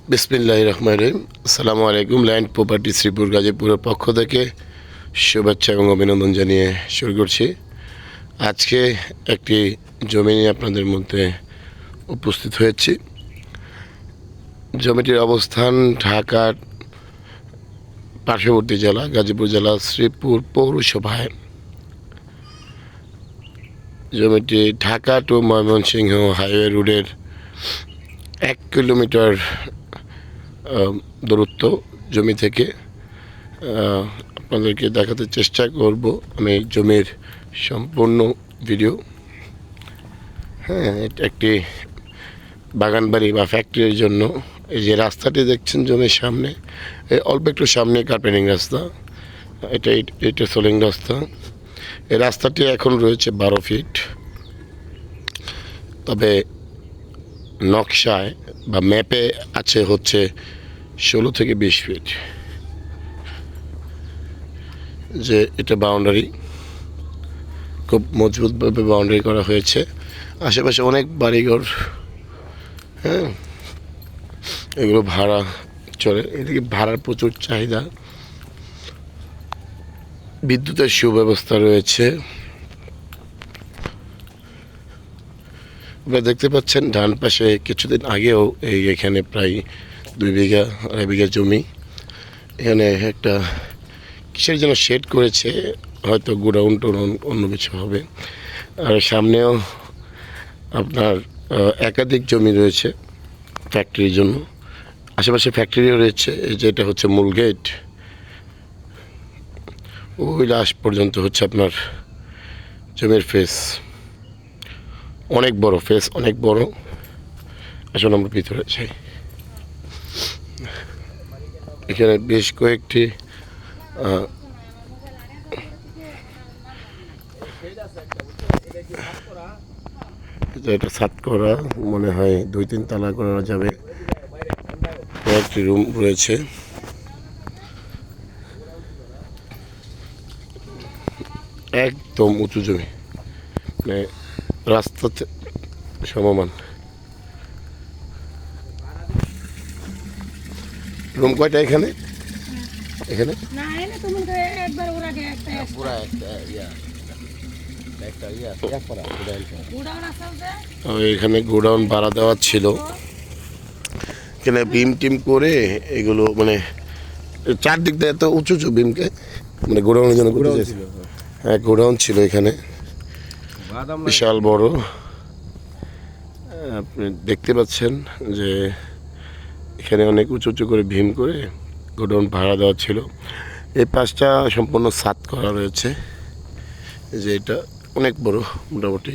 বিসমিল্লাহির রহমানির রহিম। আসসালামু আলাইকুম। ল্যান্ড প্রপার্টি শ্রীপুর গাজীপুরের পক্ষ থেকে শুভেচ্ছা এবং অভিনন্দন জানিয়ে শুরু করছি। আজকে একটি জমি নিয়ে আপনাদের মধ্যে উপস্থিত হয়েছি। জমিটির অবস্থান ঢাকার পার্শ্ববর্তী জেলা গাজীপুর জেলা শ্রীপুর পৌরসভায়। জমিটি ঢাকা টু ময়মনসিংহ হাইওয়ে রোডের 1 কিলোমিটার দূরত্ব। জমি থেকে আপনাদেরকে দেখাতে চেষ্টা করব আমি জমির সম্পূর্ণ ভিডিও। এটা একটি বাগানবাড়ি বা ফ্যাক্টরির জন্য এই যে রাস্তাটি দেখছেন জমির সামনে, অল্প একটু সামনে কার্পেটিং রাস্তা, এটা সোলিং রাস্তা। এই রাস্তাটি এখন রয়েছে 12 ফিট, তবে নকশায় বা ম্যাপে আছে হচ্ছে 16 থেকে 20 ফিট। যে এটা বাউন্ডারি, খুব মজবুতভাবে বাউন্ডারি করা হয়েছে। আশেপাশে অনেক বাড়িঘর, এগুলো ভাড়া চলে। এদিকে ভাড়ার প্রচুর চাহিদা। বিদ্যুতের সুব্যবস্থা রয়েছে। আপনারা দেখতে পাচ্ছেন ডান পাশে কিছুদিন আগেও এখানে প্রায় 2 বিঘা জমি, এখানে একটা কিসের জন্য শেড করেছে, হয়তো গোডাউন টোডাউন অন্য কিছু হবে। আর সামনেও আপনার একাধিক জমি রয়েছে ফ্যাক্টরির জন্য। আশেপাশে ফ্যাক্টরিও রয়েছে। এই যে এটা হচ্ছে মূল গেট, ওই লাস্ট পর্যন্ত হচ্ছে আপনার জমির ফেস। অনেক বড় ফেস, অনেক বড়। আসলে আমরা ভিতরে যাই। এখানে বেশ কয়েকটি এটা ছাদ করা, মনে হয় 2-3 তলা করা যাবে। কয়েকটি রুম রয়েছে। একদম উঁচু জমি, মানে রাস্তাতে সমমান। রুম কয়টা এখানে? এখানে এখানে গোডাউন ভাড়া দেওয়া ছিল। এখানে বিম টিম করে এগুলো, মানে চারদিক দিয়ে এত উঁচু উঁচু বিমকে, মানে গোডাউনের জন্য করতে চাইছে। হ্যাঁ, গোডাউন ছিল এখানে বিশাল বড়। আপনি দেখতে পাচ্ছেন যে এখানে অনেক উঁচু উঁচু করে ভীম করে গোডাউন ভাড়া দেওয়া ছিল। এই পাশটা সম্পূর্ণ ছাদ করা রয়েছে। যে এটা অনেক বড়, মোটামুটি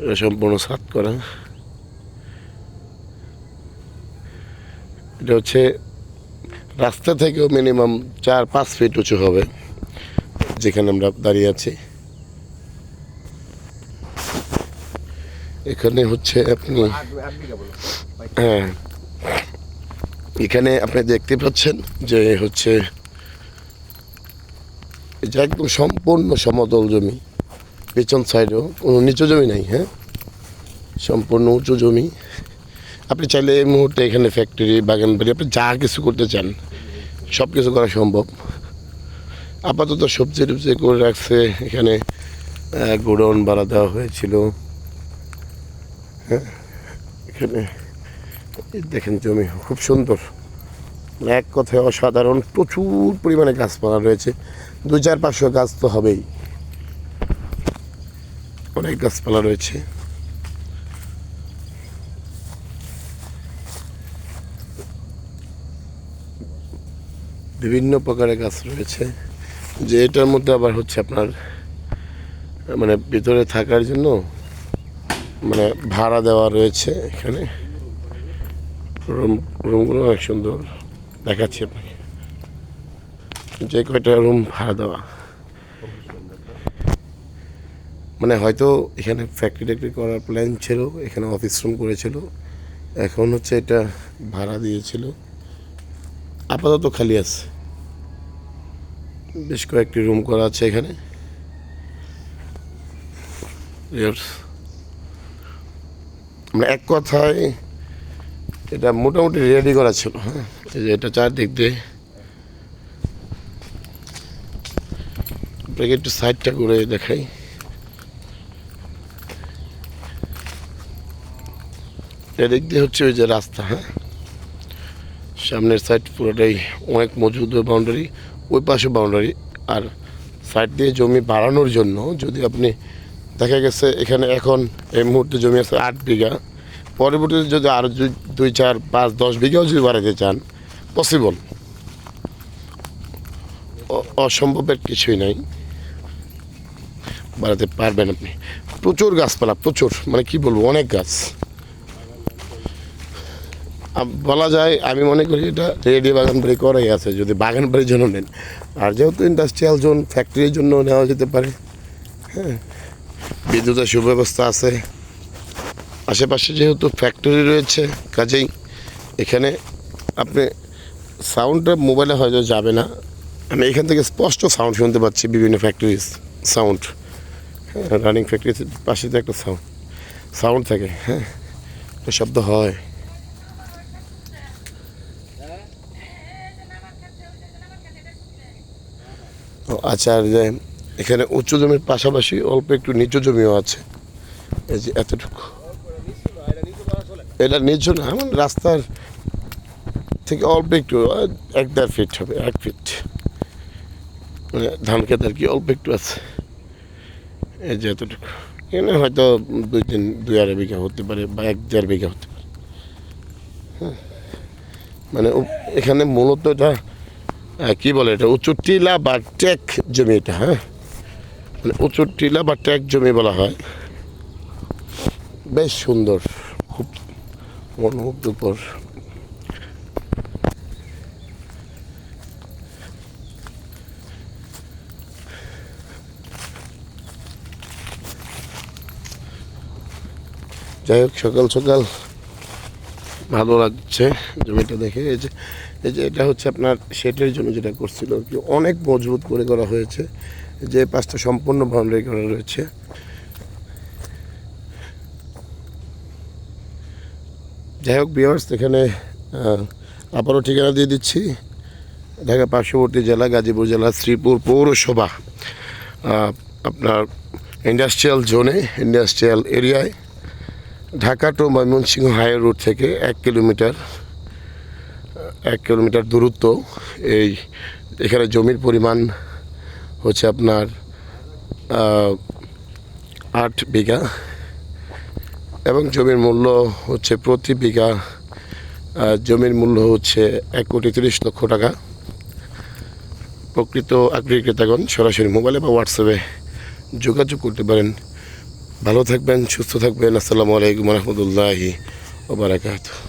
এটা সম্পূর্ণ ছাদ করা। এটা হচ্ছে রাস্তা থেকেও মিনিমাম 4-5 ফিট উঁচু হবে যেখানে আমরা দাঁড়িয়ে আছি। এখানে হচ্ছে আপনি, হ্যাঁ, এখানে আপনি দেখতে পাচ্ছেন যে হচ্ছে এটা একদম সম্পূর্ণ সমতল জমি। পেছন সাইডেও কোনো নিচু জমি নাই। হ্যাঁ, সম্পূর্ণ উঁচু জমি। আপনি চাইলে এই মুহূর্তে এখানে ফ্যাক্টরি, বাগানবাড়ি, আপনি যা কিছু করতে চান সব কিছু করা সম্ভব। আপাতত সবজি টবজি করে রাখছে এখানে। গোডাউন ভাড়া দেওয়া হয়েছিল। হ্যাঁ, এখানে দেখেন জমি খুব সুন্দর, এক কথায় অসাধারণ। প্রচুর পরিমাণে গাছপালা রয়েছে। 200-400 গাছ তো হবেই, অনেক গাছপালা রয়েছে। বিভিন্ন প্রকারের গাছ রয়েছে। যে এটার মধ্যে আবার হচ্ছে আপনার, মানে ভিতরে থাকার জন্য মানে ভাড়া দেওয়া রয়েছে এখানে। রুমগুলো অনেক সুন্দর, দেখাচ্ছি আপনাকে। যে কয়টা রুম ভাড়া দেওয়া, মানে হয়তো এখানে ফ্যাক্টরি ট্যাক্টরি করার প্ল্যান ছিল, এখানে অফিস রুম করেছিল, এখন হচ্ছে এটা ভাড়া দিয়েছিল। আপাতত খালি আছে। বেশ কয়েকটি রুম করা আছে এখানে। মানে এক কথায় এটা মোটামুটি রেডি করা ছিল। হ্যাঁ, এই যে এটা চারদিক দিয়ে আপনাকে একটু সাইডটা করে দেখাই। এদিক দিয়ে হচ্ছে ওই যে রাস্তা। হ্যাঁ, সামনের সাইড পুরোটাই অনেক মজবুত বাউন্ডারি, ওই পাশে বাউন্ডারি। আর সাইড দিয়ে জমি বাড়ানোর জন্য যদি আপনি দেখা গেছে এখানে এখন এই মুহূর্তে জমি আছে 8 বিঘা, পরবর্তীতে যদি আরও 2, 4, 5, 10 বিঘাও যদি বাড়াতে চান পসিবল, অসম্ভবের কিছুই নাই, বাড়াতে পারবেন আপনি। প্রচুর গাছপালা, প্রচুর, মানে কি বলবো, অনেক গাছ বলা যায়। আমি মনে করি এটা রেডি বাগান বাড়ি করাই আছে যদি বাগান বাড়ির জন্য নেন। আর যেহেতু ইন্ডাস্ট্রিয়াল জোন, ফ্যাক্টরির জন্য নেওয়া যেতে পারে। হ্যাঁ, বিদ্যুতের সুব্যবস্থা আছে, আশেপাশে যেহেতু ফ্যাক্টরি রয়েছে, কাজেই এখানে আপনি সাউন্ডটা মোবাইলে হয়তো যাবে না, আমি এখান থেকে স্পষ্ট সাউন্ড শুনতে পাচ্ছি, বিভিন্ন ফ্যাক্টরির সাউন্ড। হ্যাঁ, রানিং ফ্যাক্টরির পাশে তো একটা সাউন্ড থাকে। হ্যাঁ, শব্দ হয়। আচ্ছা, আর যে এখানে উঁচু জমির পাশাপাশি অল্প একটু নিচু জমিও আছে। এই যে এতটুকু, এটা নিচু না, মানে রাস্তার থেকে অল্প একটু 1-1.5 ফিট হবে, 1 ফিট, মানে ধান খেত আর কি, অল্প একটু আছে। এই যে এতটুকু, এখানে হয়তো 2-2.5 বিঘা হতে পারে বা 1-1.5 বিঘা হতে পারে। হ্যাঁ, মানে এখানে মূলত এটা কি বলে, এটা উঁচু টিলা বা ট্যাক জমি এটা। হ্যাঁ, মানে উঁচু টিলা বা ট্যাক জমি বলা হয়। বেশ সুন্দর, খুব মনোমুগ্ধকর। যাই হোক, সকাল সকাল ভালো লাগছে জমিটা দেখে। এই যে এটা হচ্ছে আপনার শেডের জন্য যেটা করছিল আর কি, অনেক মজবুত করে করা হয়েছে। যে পাঁচটা সম্পূর্ণ বাউন্ডারি করা রয়েছে। যাই হোক ভিউয়ার্স, এখানে আবারও ঠিকানা দিয়ে দিচ্ছি। ঢাকা পার্শ্ববর্তী জেলা গাজীপুর জেলা শ্রীপুর পৌরসভা, আপনার ইন্ডাস্ট্রিয়াল জোনে, ইন্ডাস্ট্রিয়াল এরিয়ায়, Dhaka to Mymensingh high road থেকে 1 কিলোমিটার দূরত্ব। এখানে জমির পরিমাণ হচ্ছে আপনার 8 বিঘা এবং জমির মূল্য হচ্ছে প্রতি বিঘা জমির মূল্য হচ্ছে 1,30,00,000 টাকা। প্রকৃত আগ্রহী ক্রেতাগণ সরাসরি মোবাইলে বা হোয়াটসঅ্যাপে যোগাযোগ করতে পারেন। ভালো থাকবেন, সুস্থ থাকবেন। আসসালামু আলাইকুম রহমতুল্লাহি ওয়া বারাকাতুহু।